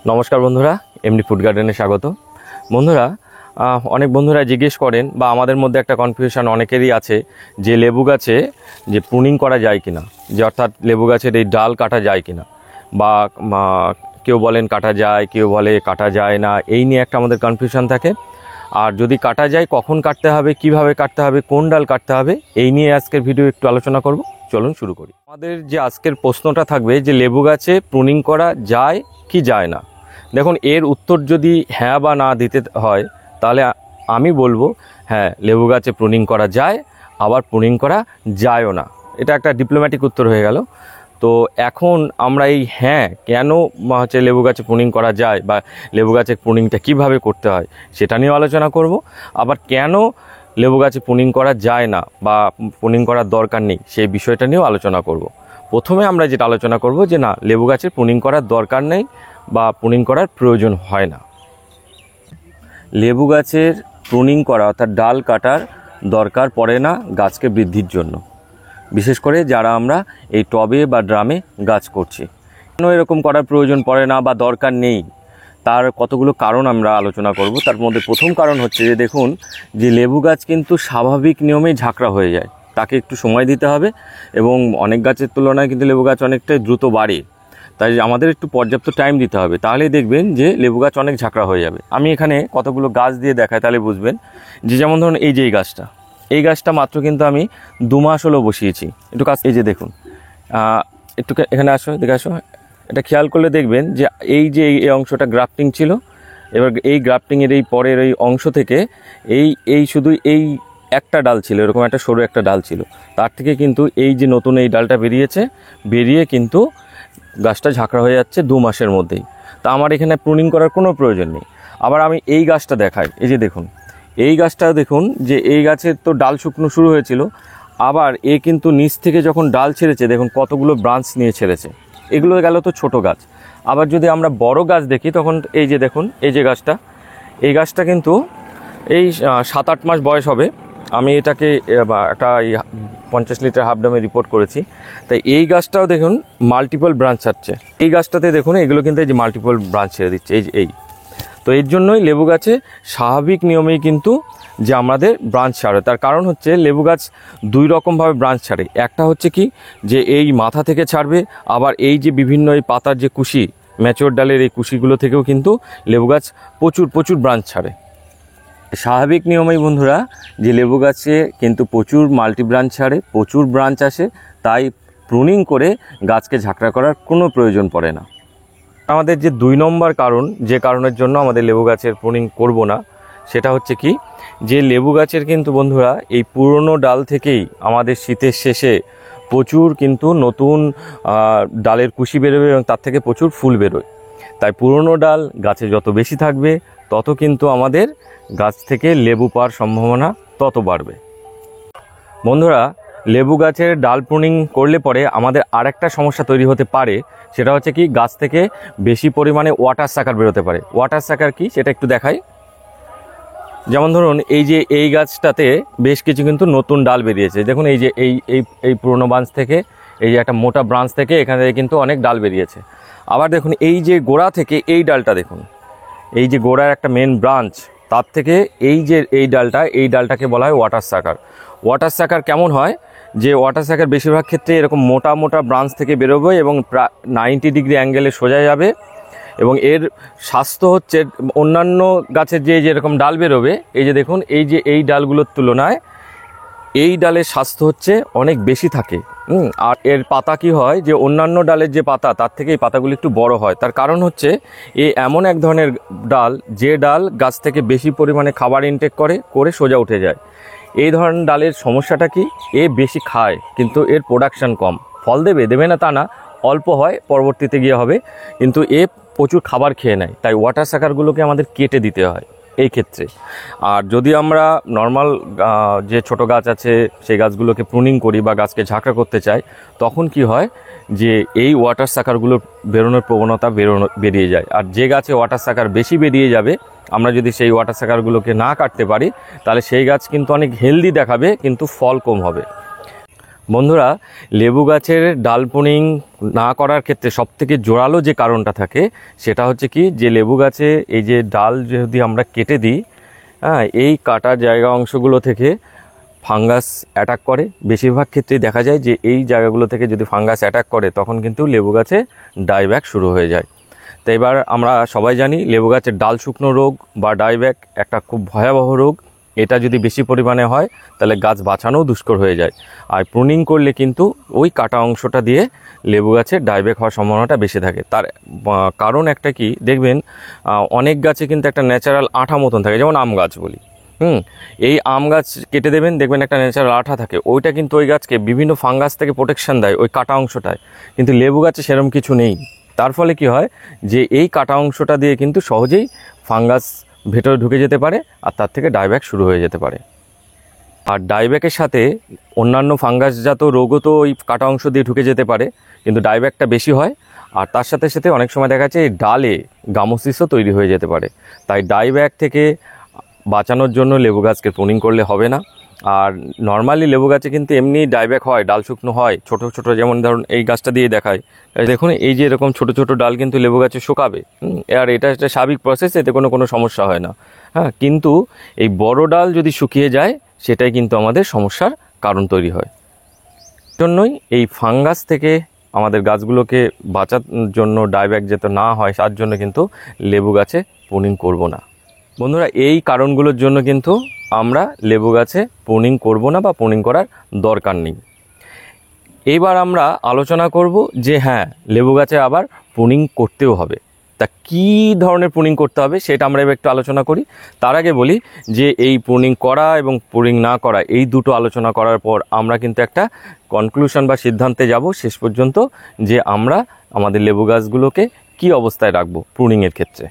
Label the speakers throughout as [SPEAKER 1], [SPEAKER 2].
[SPEAKER 1] নমস্কার বন্ধুরা, MD food গার্ডেনে স্বাগত। বন্ধুরা, অনেক বন্ধুরা জিজ্ঞেস করেন বা আমাদের মধ্যে একটা কনফিউশন অনেকেরই আছে যে লেবু গাছে যে প্রুনিং করা যায় কিনা, যে অর্থাৎ লেবু গাছের এই ডাল কাটা যায় কিনা, বা কেউ বলেন কাটা যায়, কেউ বলে কাটা যায় না। এই নিয়ে একটা আমাদের কনফিউশন থাকে। আর যদি কাটা যায় কখন কাটতে হবে, কিভাবে কাটতে হবে, কোন ডাল কাটতে হবে, এই নিয়ে আজকের ভিডিও একটু আলোচনা করব। চলুন শুরু করি। আমাদের যে আজকের প্রশ্নটা থাকবে যে লেবু গাছে প্রুনিং করা যায় কি যায় না। দেখুন, এর উত্তর যদি হ্যাঁ বা না দিতে হয় তাহলে আমি বলবো হ্যাঁ, লেবু গাছে প্রুনিং করা যায়, আবার প্রুনিং করা যায়ও না। এটা একটা ডিপ্লোম্যাটিক উত্তর হয়ে গেল। তো এখন আমরা এই হ্যাঁ কেন লেবু গাছে প্রুনিং করা যায় বা লেবু গাছের প্রুনিংটা কীভাবে করতে হয় সেটা নিয়েও আলোচনা করব। আবার কেন লেবু গাছে প্রুনিং করা যায় না বা প্রুনিং করার দরকার নেই সেই বিষয়টা নিয়েও আলোচনা করব। প্রথমে আমরা যেটা আলোচনা করব যে না, লেবু গাছের প্রুনিং করার দরকার নেই বা প্রুনিং করার প্রয়োজন হয় না। লেবু গাছের প্রুনিং করা অর্থাৎ ডাল কাটার দরকার পড়ে না গাছকে বৃদ্ধির জন্য, বিশেষ করে যারা আমরা এই টবে বা ড্রামে গাছ করছি। কেন এরকম করার প্রয়োজন পড়ে না বা দরকার নেই, তার কতগুলো কারণ আমরা আলোচনা করব। তার মধ্যে প্রথম কারণ হচ্ছে যে দেখুন, যে লেবু গাছ কিন্তু স্বাভাবিক নিয়মেই ঝাঁকড়া হয়ে যায়, তাকে একটু সময় দিতে হবে। এবং অনেক গাছের তুলনায় কিন্তু লেবু গাছ অনেকটাই দ্রুত বাড়ে, তাই আমাদের একটু পর্যাপ্ত টাইম দিতে হবে। তাহলেই দেখবেন যে লেবু গাছ অনেক ঝাঁকড়া হয়ে যাবে। আমি এখানে কতগুলো গাছ দিয়ে দেখাই, তাহলে বুঝবেন। যে যেমন ধরুন এই যে এই গাছটা মাত্র কিন্তু আমি 2 মাস হলো বসিয়েছি। একটু কাজ, এই যে দেখুন, একটু এখানে আসো, দেখে আসো। এটা খেয়াল করলে দেখবেন যে এই অংশটা গ্রাফটিং ছিল। এবার এই গ্রাফটিংয়ের এই পরের এই অংশ থেকে এই শুধু এই একটা ডাল ছিল, এরকম একটা সরু একটা ডাল ছিল, তার থেকে কিন্তু এই যে নতুন এই ডালটা বেরিয়ে কিন্তু গাছটা ঝাঁকড়া হয়ে যাচ্ছে 2 মাসের মধ্যেই। তা আমার এখানে প্রুনিং করার কোনো প্রয়োজন নেই। আবার আমি এই গাছটা দেখাই, এই যে দেখুন, এই গাছটা দেখুন যে এই গাছের তো ডাল শুকনো শুরু হয়েছিল, আবার কিন্তু নিচ থেকে যখন ডাল ছেড়েছে দেখুন কতগুলো ব্রাঞ্চ নিয়ে ছেড়েছে। এগুলো গেল তো ছোট গাছ। আবার যদি আমরা বড় গাছ দেখি তখন এই যে দেখুন, এই গাছটা কিন্তু এই 7-8 মাস বয়স হবে। আমি এটাকে একটা 50 লিটার হাফ ড্রামে রিপোর্ট করেছি। তাই এই গাছটাও দেখুন মাল্টিপল ব্রাঞ্চ ছাড়ছে। এই গাছটাতে দেখুন এগুলো কিন্তু এই যে মাল্টিপল ব্রাঞ্চ ছেড়ে দিচ্ছে, এই তো এর জন্যই লেবু গাছে স্বাভাবিক নিয়মেই কিন্তু যে আমাদের ব্রাঞ্চ ছাড়ে। তার কারণ হচ্ছে লেবু গাছ 2 রকমভাবে ব্রাঞ্চ ছাড়ে। একটা হচ্ছে কি, যে এই মাথা থেকে ছাড়বে, আবার এই যে বিভিন্ন এই পাতার যে কুশি, ম্যাচিওর ডালের এই কুশিগুলো থেকেও কিন্তু লেবু গাছ প্রচুর ব্রাঞ্চ ছাড়ে। স্বাভাবিক নিয়মেই বন্ধুরা যে লেবু গাছে কিন্তু প্রচুর মাল্টি ব্রাঞ্চ ছাড়ে, প্রচুর ব্রাঞ্চ আসে, তাই প্রুনিং করে গাছকে ঝাঁকড়া করার কোনো প্রয়োজন পড়ে না। আমাদের যে 2 নম্বর কারণ, যে কারণের জন্য আমাদের লেবু গাছের প্রুনিং করব না, সেটা হচ্ছে কি, যে লেবু গাছের কিন্তু বন্ধুরা এই পুরনো ডাল থেকেই আমাদের শীতের শেষে প্রচুর কিন্তু নতুন ডালের কুশি বেরোবে এবং তার থেকে প্রচুর ফুল বেরোয়। তাই পুরনো ডাল গাছে যত বেশি থাকবে তত কিন্তু আমাদের গাছ থেকে লেবু পাওয়ার সম্ভাবনা তত বাড়বে। বন্ধুরা, লেবু গাছের ডাল প্রুনিং করলে পরে আমাদের আরেকটা সমস্যা তৈরি হতে পারে। সেটা হচ্ছে কি, গাছ থেকে বেশি পরিমাণে ওয়াটার সাকার বেরোতে পারে। ওয়াটার সাকার কি সেটা একটু দেখাই। যেমন ধরুন এই যে এই গাছটাতে বেশ কিছু কিন্তু নতুন ডাল বেরিয়েছে। দেখুন এই যে এই পুরনো ব্রাঞ্চ থেকে, এই যে একটা মোটা ব্রাঞ্চ থেকে এখানে কিন্তু অনেক ডাল বেরিয়েছে। আবার দেখুন এই যে গোড়া থেকে এই ডালটা দেখুন, এই যে গোড়ার একটা মেন ব্রাঞ্চ, তার থেকে এই ডালটাকে বলা হয় ওয়াটার সাকার। ওয়াটার সাকার কেমন হয়, যে ওয়াটার সাকার বেশিরভাগ ক্ষেত্রে এরকম মোটা ব্রাঞ্চ থেকে বেরোবে এবং প্রায় 90 ডিগ্রি অ্যাঙ্গেলে সোজা যাবে। এবং এর স্বাস্থ্য হচ্ছে অন্যান্য গাছের যেরকম ডাল বেরোবে, এই যে দেখুন এই ডালগুলোর তুলনায় এই ডালের স্বাস্থ্য হচ্ছে অনেক বেশি থাকে। আর এর পাতা কি হয়, যে অন্যান্য ডালের যে পাতা তার থেকে এই পাতাগুলো একটু বড় হয়। তার কারণ হচ্ছে এমন এক ধরনের ডাল, যে ডাল গাছ থেকে বেশি পরিমাণে খাবার ইনটেক করে সোজা উঠে যায়। এই ধরনের ডালের সমস্যাটা কি, বেশি খায় কিন্তু এর প্রোডাকশান কম। ফল দেবে না তা না, অল্প হয়, পরবর্তীতে গিয়ে হবে, কিন্তু প্রচুর খাবার খেয়ে নেয়। তাই ওয়াটার সাকারগুলোকে আমাদের কেটে দিতে হয় এই ক্ষেত্রে। আর যদি আমরা নর্মাল যে ছোট গাছ আছে সেই গাছগুলোকে প্রুনিং করি বা গাছকে ঝাঁকড়া করতে চাই, তখন কি হয়, যে এই ওয়াটার সাকারগুলো বেরোনোর প্রবণতা বেরিয়ে যায়। আর যে গাছে ওয়াটার সাকার বেশি বেরিয়ে যাবে, আমরা যদি সেই ওয়াটার সাকারগুলোকে না কাটতে পারি, তাহলে সেই গাছ কিন্তু অনেক হেলদি দেখাবে কিন্তু ফল কম হবে। বন্ধুরা, লেবু গাছের ডাল প্রুনিং না করার ক্ষেত্রে সবথেকে জোরালো যে কারণটা থাকে সেটা হচ্ছে কি, যে লেবু গাছে এই যে ডাল যদি আমরা কেটে দিই, হ্যাঁ, এই কাটা জায়গা অংশগুলো থেকে ফাঙ্গাস অ্যাটাক করে। বেশিরভাগ ক্ষেত্রেই দেখা যায় যে এই জায়গাগুলো থেকে যদি ফাঙ্গাস অ্যাটাক করে তখন কিন্তু লেবু গাছে ডাইব্যাক শুরু হয়ে যায়। তো এবার আমরা সবাই জানি লেবু গাছের ডাল শুকনো রোগ বা ডাইব্যাক একটা খুব ভয়াবহ রোগ। এটা যদি বেশি পরিমাণে হয় তাহলে গাছ বাঁচানোও দুষ্কর হয়ে যায়। আর প্রুনিং করলে কিন্তু ওই কাটা অংশটা দিয়ে লেবু গাছের ডাইব্যাক হওয়ার সম্ভাবনাটা বেশি থাকে। তার কারণ একটা কি, দেখবেন অনেক গাছে কিন্তু একটা ন্যাচারাল আঠা মতন থাকে, যেমন আম গাছ বলি। এই আম গাছ কেটে দেবেন, দেখবেন একটা ন্যাচারাল আঠা থাকে, ওইটা কিন্তু ওই গাছকে বিভিন্ন ফাঙ্গাস থেকে প্রোটেকশন দেয় ওই কাটা অংশটায়। কিন্তু লেবু গাছে সেরকম কিছু নেই। তার ফলে কি হয়, যে এই কাটা অংশটা দিয়ে কিন্তু সহজেই ফাঙ্গাস ভেতরে ঢুকে যেতে পারে আর তার থেকে ডাইব্যাক শুরু হয়ে যেতে পারে। আর ডাইব্যাকের সাথে অন্যান্য ফাঙ্গাসজাত রোগও তো ওই কাটা অংশ দিয়ে ঢুকে যেতে পারে, কিন্তু ডাইব্যাকটা বেশি হয়। আর তার সাথে সাথে অনেক সময় দেখা যাচ্ছে এই ডালে গামোসিসও তৈরি হয়ে যেতে পারে। তাই ডাইব্যাক থেকে বাঁচানোর জন্য লেবু গাছকে প্রুনিং করলে হবে না। আর নর্মালি লেবু গাছে কিন্তু এমনি ডাইব্যাক হয়, ডাল শুকনো হয় ছোট ছোট, যেমন ধরুন এই গাছটা দিয়ে দেখায়, দেখুন এই যে এরকম ছোট ছোট ডাল কিন্তু লেবু গাছে শুকাবে। আর এটা একটা স্বাভাবিক প্রসেস, এতে কোনো সমস্যা হয় না। হ্যাঁ, কিন্তু এই বড় ডাল যদি শুকিয়ে যায় সেটাই কিন্তু আমাদের সমস্যার কারণ তৈরি হয়। জন্যই এই ফাঙ্গাস থেকে আমাদের গাছগুলোকে বাঁচানোর জন্য, ডাইব্যাক যাতে না হয় তার জন্য কিন্তু লেবু গাছে প্রুনিং করব না। বন্ধুরা, এই কারণগুলোর জন্য কিন্তু আমরা লেবু গাছে প্রুনিং করব না বা প্রুনিং করার দরকার নেই। এইবার আমরা আলোচনা করব যে হ্যাঁ, লেবু গাছে আবার প্রুনিং করতেও হবে। তা কী ধরনের প্রুনিং করতে হবে সেটা আমরা এবার একটু আলোচনা করি। তার আগে বলি যে এই প্রুনিং করা এবং প্রুনিং না করা, এই দুটো আলোচনা করার পর আমরা কিন্তু একটা কনক্লুশন বা সিদ্ধান্তে যাব শেষ পর্যন্ত, যে আমরা আমাদের লেবু গাছগুলোকে কী অবস্থায় রাখবো প্রুনিংয়ের ক্ষেত্রে।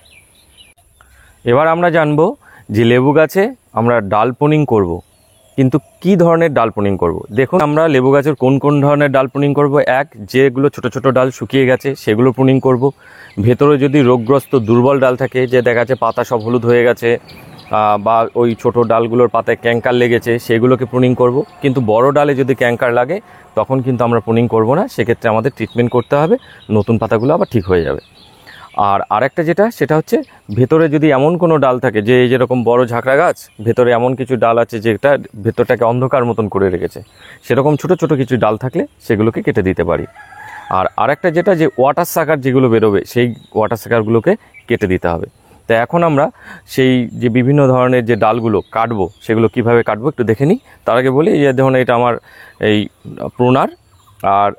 [SPEAKER 1] এবার আমরা জানবো যে লেবু গাছে আমরা ডাল প্রুনিং করব, কিন্তু কি ধরনের ডাল প্রুনিং করব। দেখুন, আমরা লেবু গাছের কোন কোন ধরনের ডাল প্রুনিং করব। এক, যেগুলো ছোট ছোট ডাল শুকিয়ে গেছে সেগুলো প্রুনিং করব। ভেতরে যদি রোগগ্রস্ত দুর্বল ডাল থাকে, যে দেখা যাচ্ছে পাতা সব হলুদ হয়ে গেছে বা ওই ছোট ডালগুলোর পাতায় ক্যাঙ্কার লেগেছে, সেগুলোকে প্রুনিং করব। কিন্তু বড় ডালে যদি ক্যাঙ্কার লাগে তখন কিন্তু আমরা প্রুনিং করব না, সেক্ষেত্রে আমাদের ট্রিটমেন্ট করতে হবে, নতুন পাতাগুলো আবার ঠিক হয়ে যাবে। আর আরেকটা যেটা, সেটা হচ্ছে ভেতরে যদি এমন কোনো ডাল থাকে, যে যেরকম বড় ঝাঁকড়া গাছ, ভেতরে এমন কিছু ডাল আছে যেটা ভেতরটাকে অন্ধকার মতন করে রেখেছে, সেরকম ছোট ছোট কিছু ডাল থাকলে সেগুলোকে কেটে দিতে পারি। আর আরেকটা যেটা, যে ওয়াটার সাকার যেগুলো বেরোবে সেই ওয়াটার সাকারগুলোকে কেটে দিতে হবে। তো এখন আমরা সেই যে বিভিন্ন ধরনের যে ডালগুলো কাটবো সেগুলো কিভাবে কাটবো একটু দেখে নিই। তার আগে বলি, এই ধরুন এটা আমার এই প্রুনার, আর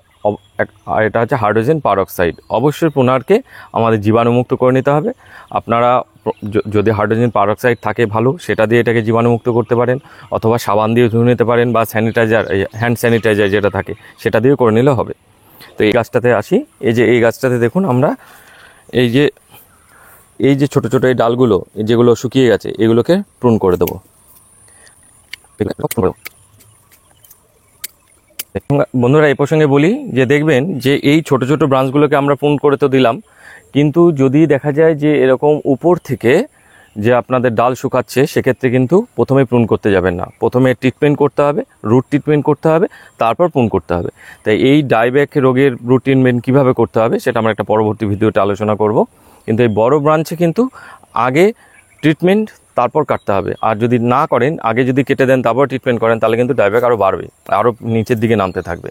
[SPEAKER 1] এটা হচ্ছে হাইড্রোজেন পারঅক্সাইড। অবশ্যই প্রুনারকে আমাদের জীবাণুমুক্ত করে নিতে হবে। আপনারা যদি হাইড্রোজেন পারঅক্সাইড থাকে ভালো, সেটা দিয়ে এটাকে জীবাণুমুক্ত করতে পারেন, অথবা সাবান দিয়ে ধুয়ে নিতে পারেন, বা স্যানিটাইজার, হ্যান্ড স্যানিটাইজার যেটা থাকে সেটা দিয়ে করে নিলে হবে। তো এই গাছটাতে আসি। এই গাছটাতে দেখুন, আমরা এই যে ছোট ছোট এই ডালগুলো যেগুলো শুকিয়ে গেছে এগুলোকে প্রুন করে দেবো। বন্ধুরা, এই প্রসঙ্গে বলি যে দেখবেন যে এই ছোট ছোট ব্রাঞ্চগুলোকে আমরা প্রুন করে তো দিলাম, কিন্তু যদি দেখা যায় যে এরকম উপর থেকে যে আপনাদের ডাল শুকাচ্ছে, সেক্ষেত্রে কিন্তু প্রথমে প্রুন করতে যাবেন না। প্রথমে ট্রিটমেন্ট করতে হবে, রুট ট্রিটমেন্ট করতে হবে, তারপর প্রুন করতে হবে। তাই এই ডাইব্যাক রোগের রুট ট্রিটমেন্ট কীভাবে করতে হবে সেটা আমরা একটা পরবর্তী ভিডিওতে আলোচনা করব। কিন্তু এই বড় ব্রাঞ্চে কিন্তু আগে ট্রিটমেন্ট, তারপর কাটতে হবে। আর যদি না করেন, আগে যদি কেটে দেন তারপর ট্রিটমেন্ট করেন, তাহলে কিন্তু ডাইব্যাক আরও বাড়বে, আরও নিচের দিকে নামতে থাকবে।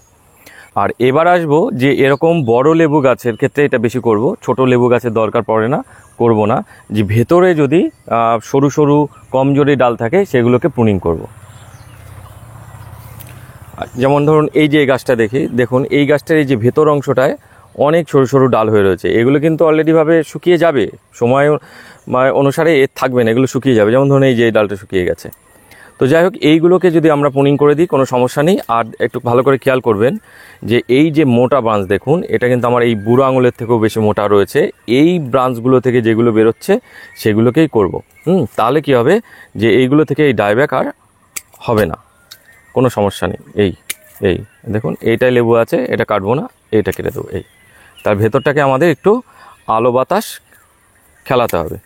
[SPEAKER 1] আর এবার আসবো যে এরকম বড় লেবু গাছের ক্ষেত্রে এটা বেশি করব, ছোট লেবু গাছের দরকার পড়ে না, করব না। যে ভেতরে যদি সরু সরু কমজোরি ডাল থাকে সেগুলোকে প্রুনিং করব। যেমন ধরুন এই যে এই গাছটা দেখুন, এই গাছটার এই যে ভেতর অংশটায় অনেক সরু সরু ডাল হয়ে রয়েছে। এগুলো কিন্তু অলরেডিভাবে শুকিয়ে যাবে, সময় অনুসারে এর থাকবে না, এগুলো শুকিয়ে যাবে। যেমন ধরুন এই যে এই ডালটা শুকিয়ে গেছে। তো যাই হোক, এইগুলোকে যদি আমরা প্রুনিং করে দিই কোনো সমস্যা নেই। আর একটু ভালো করে খেয়াল করবেন যে এই যে মোটা ব্রাঞ্চ দেখুন, এটা কিন্তু আমার এই বুড়ো আঙুলের থেকেও বেশি মোটা রয়েছে। এই ব্রাঞ্চগুলো থেকে যেগুলো বেরোচ্ছে সেগুলোকেই করব। তাহলে কি হবে, যে এইগুলো থেকে এই ডাইব্যাক আর হবে না, কোনো সমস্যা নেই। এই দেখুন, এইটাই লেবু আছে, এটা কাটবো না, এইটা কেটে দেবো। তার ভেতরটাকে আমাদের একটু আলো বাতাস খেলাতে হবে।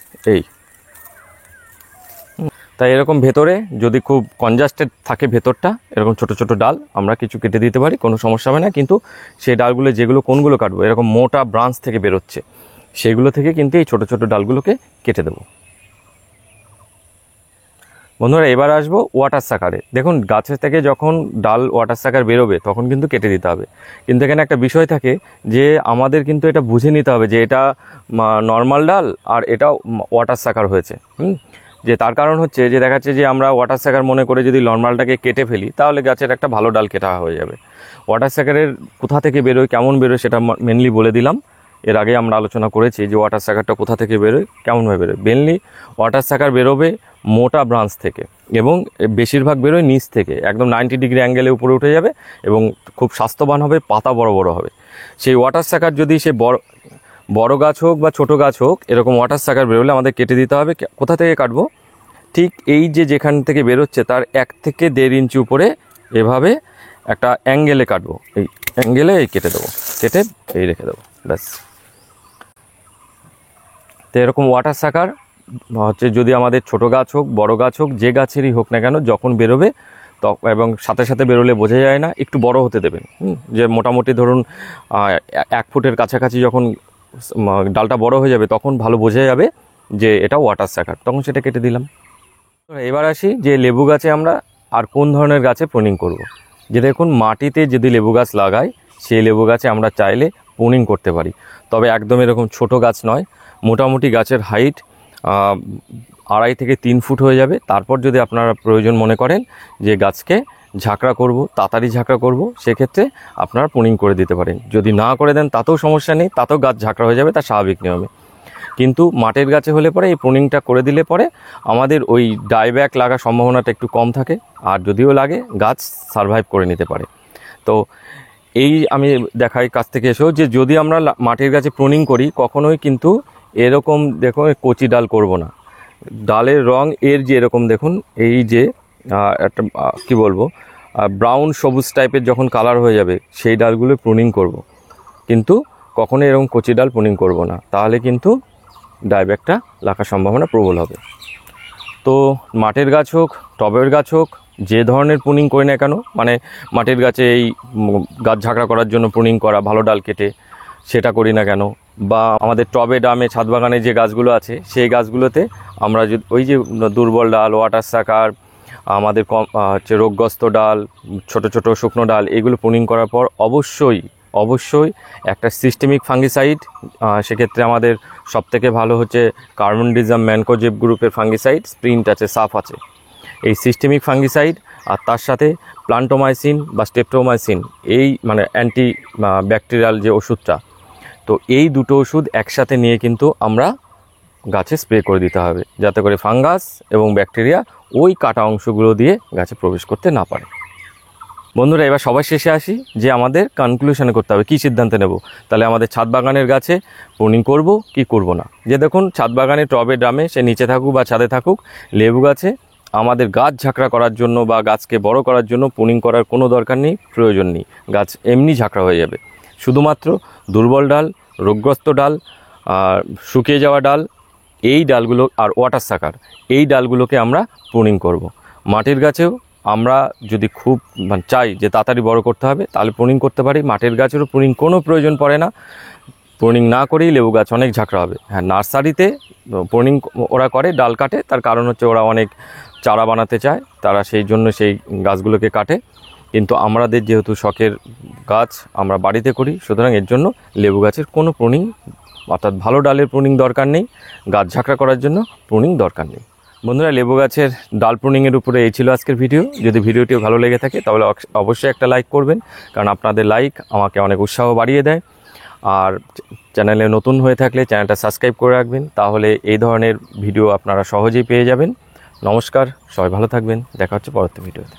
[SPEAKER 1] তাই এরকম ভেতরে যদি খুব কনজাস্টেড থাকে ভেতরটা, এরকম ছোট ছোট ডাল আমরা কিছু কেটে দিতে পারি, কোনো সমস্যা হবে না। কিন্তু সেই ডালগুলো যেগুলো কোনগুলো কাটবো, এরকম মোটা ব্রাঞ্চ থেকে বেরোচ্ছে, সেগুলো থেকে কিন্তু এই ছোট ছোট ডালগুলোকে কেটে দেবো। বন্ধুরা এবার আসবো ওয়াটার সাকারে। দেখুন গাছের থেকে যখন ডাল ওয়াটার সাকার বেরোবে তখন কিন্তু কেটে দিতে হবে। কিন্তু এখানে একটা বিষয় থাকে যে আমাদের কিন্তু এটা বুঝে নিতে হবে যে এটা নর্মাল ডাল আর এটা ওয়াটার সাকার হয়েছে। যে তার কারণ হচ্ছে যে দেখা যাচ্ছে যে আমরা ওয়াটার সাকার মনে করে যদি নর্মালটাকে কেটে ফেলি তাহলে গাছের একটা ভালো ডাল কেটা হয়ে যাবে। ওয়াটার সাকারের কোথা থেকে বেরোয়, কেমন বেরোয় সেটা মেনলি বলে দিলাম। এর আগে আমরা আলোচনা করেছি যে ওয়াটার সাকারটা কোথা থেকে বেরোয়, কেমনভাবে বেরোয়। মেনলি ওয়াটার সাকার বেরোবে মোটা ব্রাঞ্চ থেকে এবং বেশিরভাগ বেরোয় নিচ থেকে, একদম 90 ডিগ্রি অ্যাঙ্গেলে উপরে উঠে যাবে এবং খুব স্বাস্থ্যবান হবে, পাতা বড় বড় হবে। সেই ওয়াটার সাকার যদি সে বড় গাছ হোক বা ছোট গাছ হোক, এরকম ওয়াটার সাকার বেরোলে আমাদের কেটে দিতে হবে। কোথা থেকে কাটবো? ঠিক এই যে যেখান থেকে বেরোচ্ছে তার 1 থেকে 1.5 ইঞ্চি উপরে এভাবে একটা অ্যাঙ্গেলে কাটবো। এই অ্যাঙ্গেলে এই কেটে দেবো, কেটে এই রেখে দেবো, ব্যাস। তো এরকম ওয়াটার সাকার হচ্ছে যদি আমাদের ছোট গাছ হোক বড় গাছ হোক যে গাছেরই হোক না কেন, যখন বেরোবে এবং সাথে সাথে বেরোলে বোঝা যায় না, একটু বড় হতে দেবেন। যে মোটামুটি ধরুন 1 ফুটের কাছাকাছি যখন ডালটা বড় হয়ে যাবে তখন ভালো বোঝা যাবে যে এটা ওয়াটার সাকার, তখন সেটা কেটে দিলাম। এবার আসি যে লেবু গাছে আমরা আর কোন ধরনের গাছে প্রুনিং করব। যে দেখুন মাটিতে যদি লেবু গাছ লাগাই, সেই লেবু গাছে আমরা চাইলে প্রুনিং করতে পারি, তবে একদম এরকম ছোট গাছ নয়। মোটামুটি গাছের হাইট 2.5 থেকে 3 ফুট হয়ে যাবে। তারপর যদি আপনারা প্রয়োজন মনে করেন যে গাছকে ঝাঁকড়া করব, তাড়াতাড়ি ঝাঁকড়া করব, সেক্ষেত্রে আপনারা প্রুনিং করে দিতে পারেন। যদি না করে দেন তাতেও সমস্যা নেই, তাতেও গাছ ঝাঁকড়া হয়ে যাবে, তার স্বাভাবিক নিয়মে। কিন্তু মাটির গাছে হলে পরে এই প্রুনিংটা করে দিলে পরে আমাদের ওই ডাইব্যাক লাগার সম্ভাবনাটা একটু কম থাকে, আর যদিও লাগে গাছ সারভাইভ করে নিতে পারে। তো এই আমি দেখাই কাছ থেকে এসেও যে যদি আমরা মাটির গাছে প্রুনিং করি কখনোই কিন্তু এরকম দেখুন কচি ডাল করব না। ডালের রং এর যে এরকম দেখুন এই যে একটা কী বলবো ব্রাউন সবুজ টাইপের যখন কালার হয়ে যাবে সেই ডালগুলো প্রুনিং করব। কিন্তু কখনোই এরকম কচি ডাল প্রুনিং করব না, তাহলে কিন্তু ডাইব্যাকটা লাগার সম্ভাবনা প্রবল হবে। তো মাটির গাছ হোক টবের গাছ হোক যে ধরনের প্রুনিং করি না কেন, মানে মাটির গাছে এই গাছ ঝাঁকড়া করার জন্য প্রুনিং করা, ভালো ডাল কেটে সেটা করি না কেন, বা আমাদের টবে ডামে ছাদ বাগানে যে গাছগুলো আছে সেই গাছগুলোতে আমরা যদি ওই যে দুর্বল ডাল, ওয়াটার সাকার, আমাদের হচ্ছে রোগগ্রস্ত ডাল, ছোট ছোট শুকনো ডাল, এগুলো প্রুনিং করার পর অবশ্যই একটা সিস্টেমিক ফাঙ্গিসাইড, সেক্ষেত্রে আমাদের সবথেকে ভালো হচ্ছে কার্বনডিজাম ম্যানকোজেব গ্রুপের ফাঙ্গিসাইড, স্প্রিন্ট আছে, সাফ আছে, এই সিস্টেমিক ফাঙ্গিসাইড। আর তার সাথে প্লান্টোমাইসিন বা স্টেপ্টোমাইসিন, এই মানে অ্যান্টি ব্যাকটেরিয়াল যে ওষুধটা, তো এই দুটো ওষুধ একসাথে নিয়ে কিন্তু আমরা গাছে স্প্রে করে দিতে হবে, যাতে করে ফাঙ্গাস এবং ব্যাকটেরিয়া ওই কাটা অংশগুলো দিয়ে গাছে প্রবেশ করতে না পারে। বন্ধুরা এবার সবার শেষে আসি যে আমাদের কনক্লুশনে করতে হবে, কী সিদ্ধান্ত নেব। তাহলে আমাদের ছাদ বাগানের গাছে প্রুনিং করব কি করব না। যে দেখুন ছাদ বাগানে টবে ড্রামে সে নিচে থাকুক বা ছাদে থাকুক, লেবু গাছে আমাদের গাছ ঝাঁকড়া করার জন্য বা গাছকে বড় করার জন্য প্রুনিং করার কোনো দরকার নেই, প্রয়োজন নেই। গাছ এমনি ঝাঁকড়া হয়ে যাবে। শুধুমাত্র দুর্বল ডাল, রোগগ্রস্ত ডাল, শুকিয়ে যাওয়া ডাল, এই ডালগুলো আর ওয়াটার সাকার, এই ডালগুলোকে আমরা প্রুনিং করব। মাটির গাছেও আমরা যদি খুব চাই যে তাড়াতাড়ি বড় করতে হবে তাহলে প্রুনিং করতে পারি। মাটির গাছেরও প্রুনিং কোনো প্রয়োজন পড়ে না, প্রুনিং না করেই লেবু গাছ অনেক ঝাঁকড়া হবে। হ্যাঁ, নার্সারিতে প্রুনিং ওরা করে, ডাল কাটে, তার কারণ হচ্ছে ওরা অনেক চারা বানাতে চায়, তারা সেই জন্য সেই গাছগুলোকে কাটে। কিন্তু আমাদের যেহেতু শখের গাছ আমরা বাড়িতে করি, সুতরাং এর জন্য লেবু গাছের কোনো প্রুনিং, অর্থাৎ ভালো ডালের প্রুনিং দরকার নেই, গাছ ঝাঁকড়া করার জন্য প্রুনিং দরকার নেই। বন্ধুরা লেবু গাছের ডাল প্রুনিংয়ের উপরে এই ছিল আজকের ভিডিও। যদি ভিডিওটি ভালো লেগে থাকে তাহলে অবশ্যই একটা লাইক করবেন, কারণ আপনাদের লাইক আমাকে অনেক উৎসাহ বাড়িয়ে দেয়। আর চ্যানেলে নতুন হয়ে থাকলে চ্যানেলটা সাবস্ক্রাইব করে রাখবেন, তাহলে এই ধরনের ভিডিও আপনারা সহজেই পেয়ে যাবেন। নমস্কার, সবাই ভালো থাকবেন, দেখা হচ্ছে পরবর্তী ভিডিওতে।